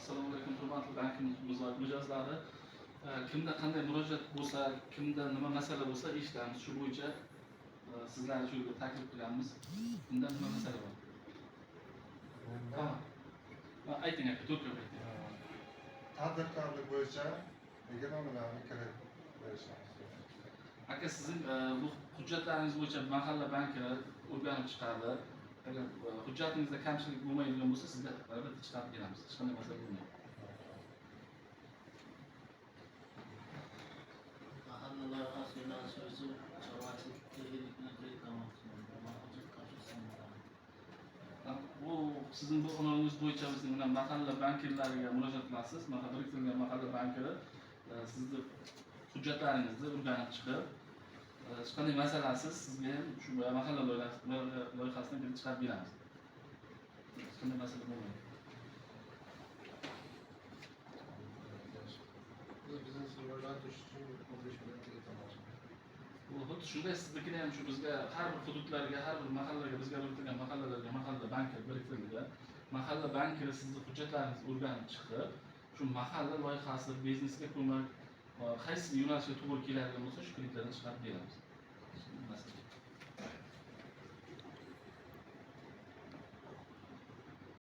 Assalomu alaykum, hurmatli bankimiz mijozlari. Kimda qanday murojaat bo'lsa, kimda nima masala bo'lsa eshitamiz. Shu bo'yicha sizlarni shu yerga taklif qilamiz. Bunda nima masala bor? Ayting aka, to'liq ayting. Tadbirkorlik bo'yicha yigirmalarni kirib berishamiz. Aka, sizning bu hujjatlaringiz bo'yicha mahalla banki o'rganib chiqadi. Agar hujjatingizda kamchilik bo'lmaydigan bo'lsa, sizga albatta chiqarib beramiz. Hech qanday masala bo'lmaydi. Mahalla loyihasi yo'nalishi bo'yicha chorvachilikka erkinlik kreditlamoqchi. Bu sizning bu qanoningiz bo'yicha bizning bilan mahalla bankirlariga murojaat qilasiz. Biriktirilgan mahalla bankiri sizni hujjatlaringizni o'rganib chiqib, hech qanday masalasiz sizga ham shu mahalla loyihasidan kelib chiqarib beramiz. Hech qanday masala bo'lmaydi. Biznes rivojlantirish uchun 15 million kreditlamoqchi. Bu xuddi shunday siznikini ham shu bizga har bir hududlarga, har bir mahallaga, bizga biriktirilgan mahallalarga mahalla bankir biriktirilgan. Mahalla bankiri sizni hujjatlaringizni o'rganib chiqib, shu mahalla loyihasi, biznesga ko'mak, qaysi yo'nalishga to'g'ri keladigan bo'lsa, shu kreditlardan chiqarib beramiz.